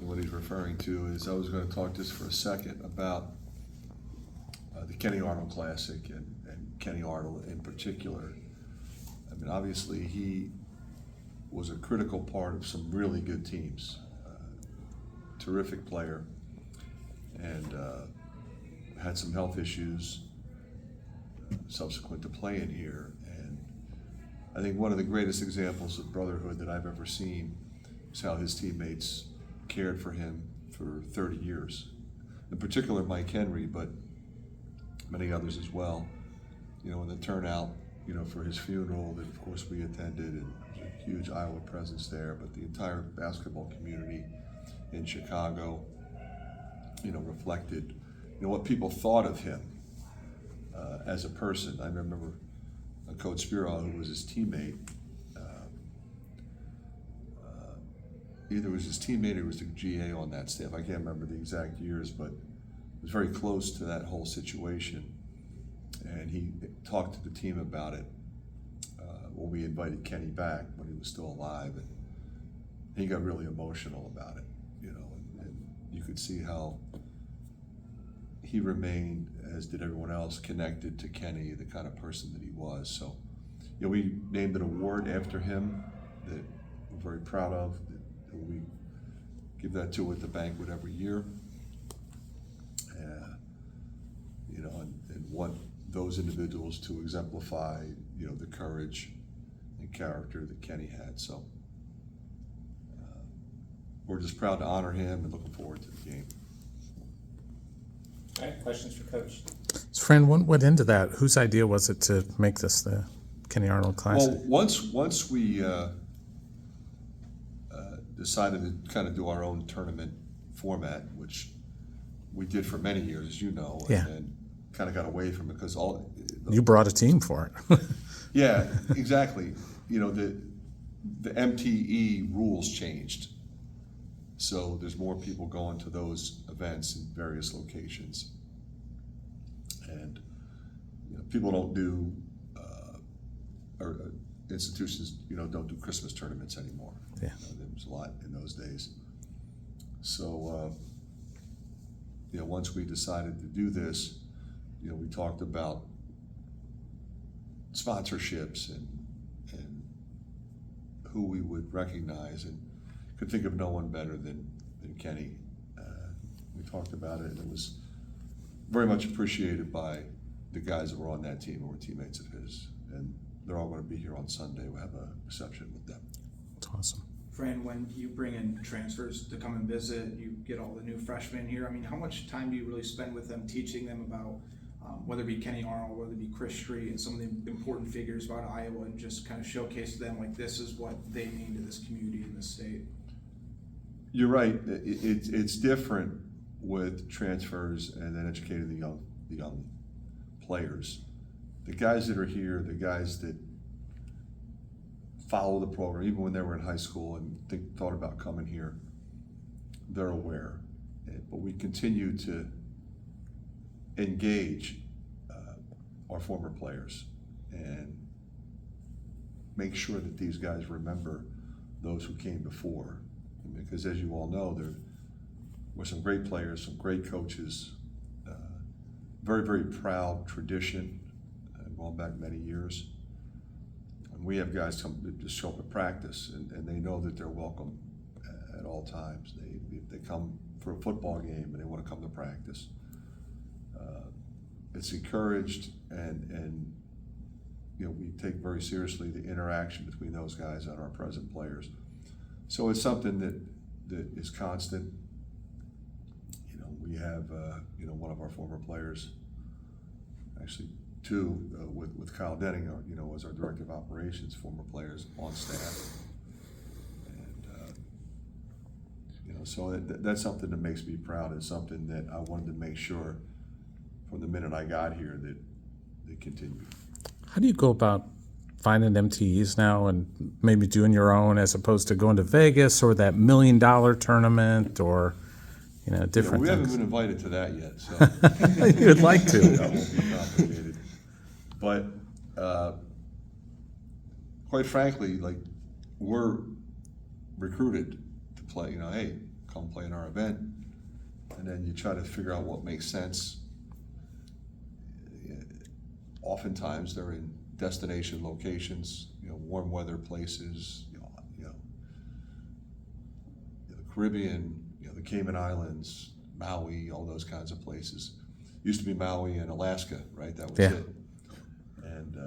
what he's referring to is I was going to talk just for a second about the Kenny Arnold Classic and Kenny Arnold in particular. I mean, obviously he was a critical part of some really good teams. Terrific player, and had some health issues subsequent to playing here. And I think one of the greatest examples of brotherhood that I've ever seen is how his teammates cared for him for 30 years. In particular, Mike Henry, but many others as well. You know, in the turnout, you know, for his funeral that of course we attended, and there was a huge Iowa presence there, but the entire basketball community in Chicago, you know, reflected, you know, what people thought of him as a person. I remember Coach Spiro, who was his teammate, either it was his teammate or was the GA on that staff. I can't remember the exact years, but it was very close to that whole situation. And he talked to the team about it when we invited Kenny back when he was still alive, and he got really emotional about it, you know, and you could see how he remained, as did everyone else, connected to Kenny, the kind of person that he was. So, you know, we named an award after him that we're very proud of. That we give that to at the banquet every year. You know, and want those individuals to exemplify, you know, the courage and character that Kenny had. So we're just proud to honor him and looking forward to the game. All right, questions for Coach? So Fran, what went into that? Whose idea was it to make this the Kenny Arnold Classic? Well, once we decided to kind of do our own tournament format, which we did for many years, as you know, Yeah. and kind of got away from it because You brought a team for it. Yeah, exactly. You know, the MTE rules changed. So there's more people going to those events in various locations. And you know, people don't do, or institutions, you know, don't do Christmas tournaments anymore. Yeah. You know, there was a lot in those days. So, you know, once we decided to do this, you know, we talked about sponsorships and who we would recognize, and could think of no one better than Kenny. We talked about it, and it was very much appreciated by the guys that were on that team who were teammates of his, and they're all going to be here on Sunday. We'll have a reception with them. That's awesome. Fran, when you bring in transfers to come and visit, you get all the new freshmen here. I mean, how much time do you really spend with them, teaching them about whether it be Kenny Arnold, whether it be Chris Street, and some of the important figures about Iowa, and just kind of showcase to them like this is what they mean to this community and this state? You're right. It's different with transfers and then educating the young players. The guys that are here, the guys that follow the program, even when they were in high school and thought about coming here, they're aware. But we continue to engage our former players and make sure that these guys remember those who came before. Because as you all know, there were some great players, some great coaches, very, very proud tradition going back many years. And we have guys come that just show up at practice, and they know that they're welcome at all times. They come for a football game and they want to come to practice. It's encouraged, and you know, we take very seriously the interaction between those guys and our present players. So it's something that is constant. You know, we have you know, one of our former players, actually two, with Kyle Denning, you know, as our director of operations, former players on staff, and you know, so that's something that makes me proud, and something that I wanted to make sure from the minute I got here that they continued. How do you go about finding MTEs now and maybe doing your own as opposed to going to Vegas or that $1 million tournament or, you know, different we things? haven't been invited to that yet, so You would like to. that won't be complicated. But quite frankly, like, we're recruited to play. You know, hey, come play in our event, and then you try to figure out what makes sense. Oftentimes they're in destination locations, warm weather places, the Caribbean, the Cayman Islands, Maui, all those kinds of places. Used to be Maui and Alaska, right? That was it. And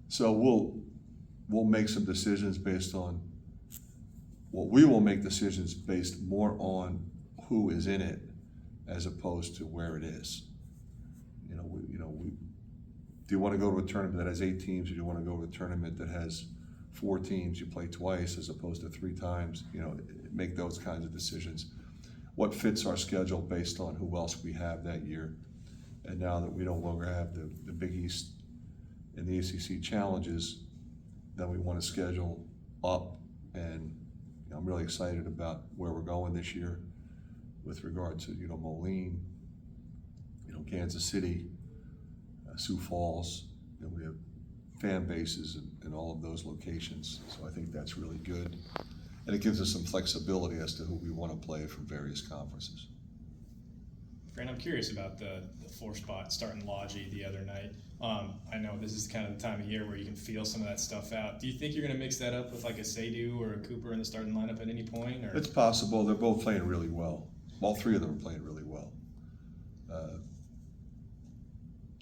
so we'll make some decisions based on we will make decisions based more on who is in it as opposed to where it is. Do you want to go to a tournament that has 8 teams, or do you want to go to a tournament that has 4 teams? You play twice as opposed to 3 times. Make those kinds of decisions. What fits our schedule based on who else we have that year? And now that we no longer have the Big East and the ACC challenges, then we want to schedule up. And I'm really excited about where we're going this year with regard to Moline, Kansas City, Sioux Falls. We have fan bases in all of those locations, so I think that's really good. And it gives us some flexibility as to who we want to play from various conferences. Fran, I'm curious about the 4 spot starting Logie the other night. I know this is kind of the time of year where you can feel some of that stuff out. Do you think you're going to mix that up with like a Seydoux or a Cooper in the starting lineup at any point? Or? It's possible. They're both playing really well. All 3 of them are playing really well.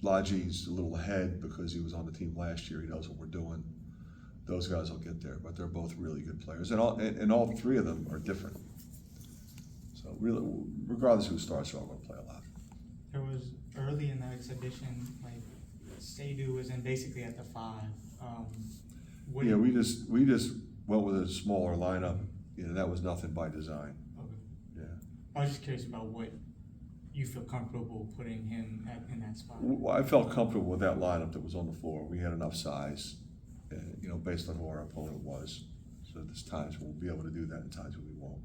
Logie's a little ahead because he was on the team last year. He knows what we're doing. Those guys will get there, but they're both really good players, and all 3 of them are different. So really, regardless of who starts, they're all going to play a lot. There was early in the exhibition, like Seydoux was in basically at the 5. Yeah, we just went with a smaller lineup. That was nothing by design. Okay. Yeah. I was just curious about what you feel comfortable putting him in that spot. Well, I felt comfortable with that lineup that was on the floor. We had enough size, based on who our opponent was. So there's times we'll be able to do that and times when we won't.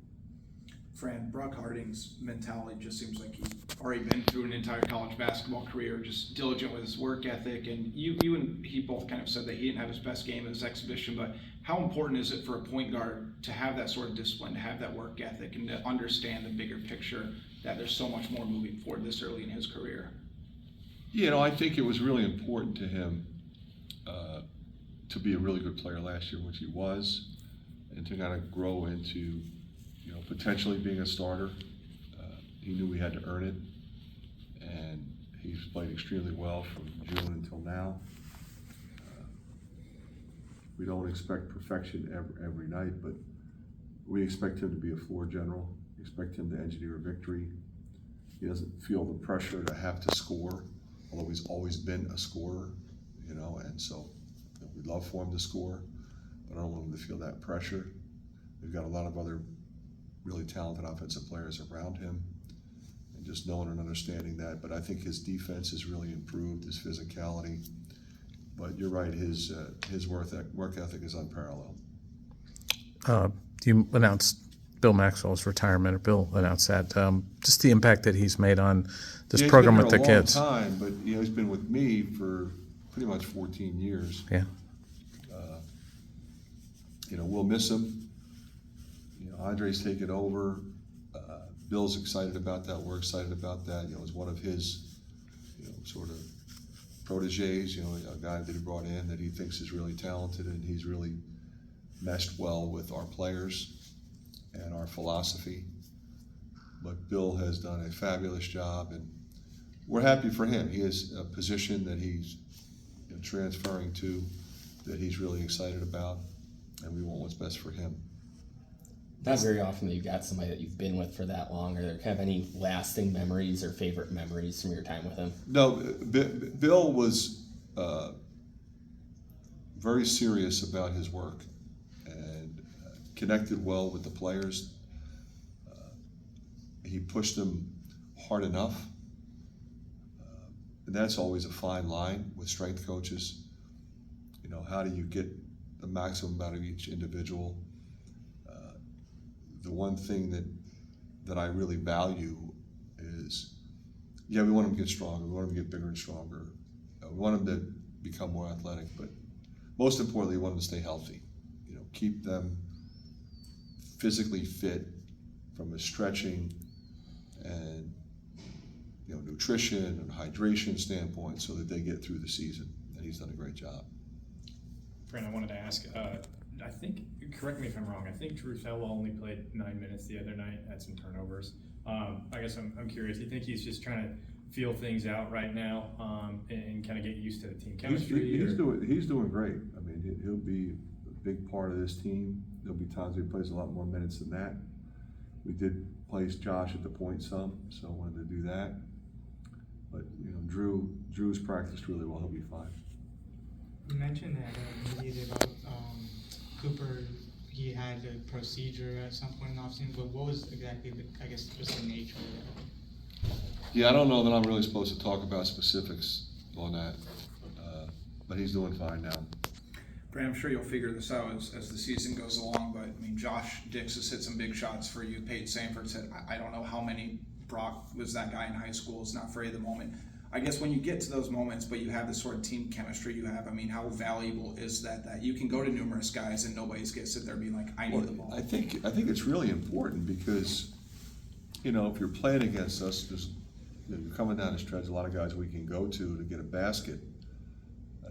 Fran, Brock Harding's mentality just seems like he's already been through an entire college basketball career, just diligent with his work ethic. And you and he both kind of said that he didn't have his best game in his exhibition, but how important is it for a point guard to have that sort of discipline, to have that work ethic, and to understand the bigger picture that there's so much more moving forward this early in his career? I think it was really important to him to be a really good player last year, which he was, and to kind of grow into potentially being a starter. He knew he had to earn it, and he's played extremely well from June until now. We don't expect perfection every night, but we expect him to be a floor general. We expect him to engineer a victory. He doesn't feel the pressure to have to score, although he's always been a scorer, and so we'd love for him to score, but I don't want him to feel that pressure. We've got a lot of other really talented offensive players around him, and just knowing and understanding that. But I think his defense has really improved, his physicality. But you're right, his work ethic is unparalleled. You announced Bill Maxwell's retirement, or Bill announced that. Just the impact that he's made on this program with the kids. He's been here a long time, but he's been with me for pretty much 14 years. Yeah. We'll miss him. Andre's taken over. Bill's excited about that. We're excited about that. It's one of his, sort of proteges. A guy that he brought in that he thinks is really talented, and he's really meshed well with our players and our philosophy. But Bill has done a fabulous job, and we're happy for him. He has a position that he's transferring to that he's really excited about, and we want what's best for him. Not very often that you've got somebody that you've been with for that long. Are there kind of any lasting memories or favorite memories from your time with him? No, Bill was very serious about his work and connected well with the players. He pushed them hard enough. And that's always a fine line with strength coaches. How do you get the maximum out of each individual? The one thing that I really value is, we want them to get stronger. We want them to get bigger and stronger. We want them to become more athletic, but most importantly, we want them to stay healthy. Keep them physically fit from a stretching and, you know, nutrition and hydration standpoint so that they get through the season. And he's done a great job. Fran, I wanted to ask, I think, correct me if I'm wrong, I think Drew Fella only played 9 minutes the other night, had some turnovers. I guess I'm curious, do you think he's just trying to feel things out right now, and kind of get used to the team chemistry? He's doing great. I mean, he'll be a big part of this team. There'll be times he plays a lot more minutes than that. We did place Josh at the point some, so I wanted to do that. But, you know, Drew's practiced really well. He'll be fine. You mentioned that immediately about Cooper. He had a procedure at some point in the offseason, but what was exactly I guess just the nature of it? Yeah, I don't know that I'm really supposed to talk about specifics on that, but he's doing fine now. Brad, I'm sure you'll figure this out as the season goes along, but I mean, Josh Dix has hit some big shots for you. Pate Sanford said, I don't know how many. Brock was that guy in high school, is not afraid of the moment. I guess when you get to those moments, but you have the sort of team chemistry you have, I mean, how valuable is that you can go to numerous guys and nobody's going to sit there being like, I need the ball? I think it's really important because, you know, if you're playing against us, there's, you know, you're coming down the stretch, a lot of guys we can go to get a basket,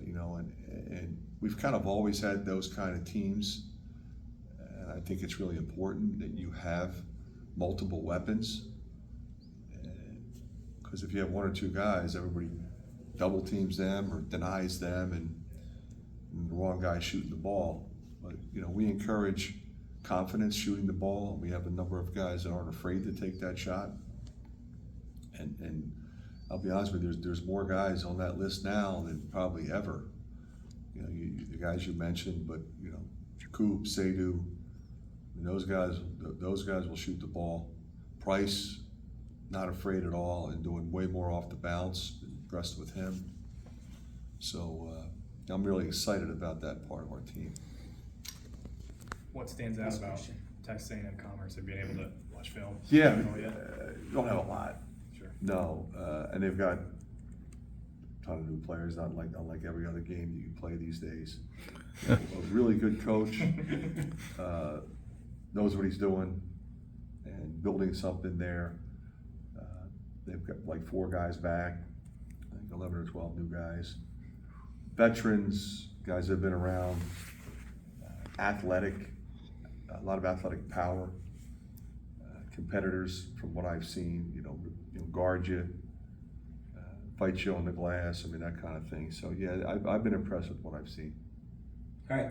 you know, and we've kind of always had those kind of teams, and I think it's really important that you have multiple weapons, because if you have one or two guys, everybody double teams them or denies them, and the wrong guy shooting the ball. But, you know, we encourage confidence shooting the ball, and we have a number of guys that aren't afraid to take that shot. And I'll be honest with you, there's more guys on that list now than probably ever. You know, the guys you mentioned, but, you know, Coop, Seydu, those guys will shoot the ball. Price, not afraid at all and doing way more off the bounce. Impressed with him. So I'm really excited about that part of our team. What stands out about Texas A&M Commerce and being able to watch film? Yeah, Yeah. don't have a lot. Sure. No, and they've got a ton of new players, unlike every other game you can play these days. A really good coach, knows what he's doing and building something there. They've got like 4 guys back, I think 11 or 12 new guys. Veterans, guys that have been around, athletic, a lot of athletic power, competitors from what I've seen, you know, guard you, fight you on the glass, I mean, that kind of thing. So yeah, I've been impressed with what I've seen. All right.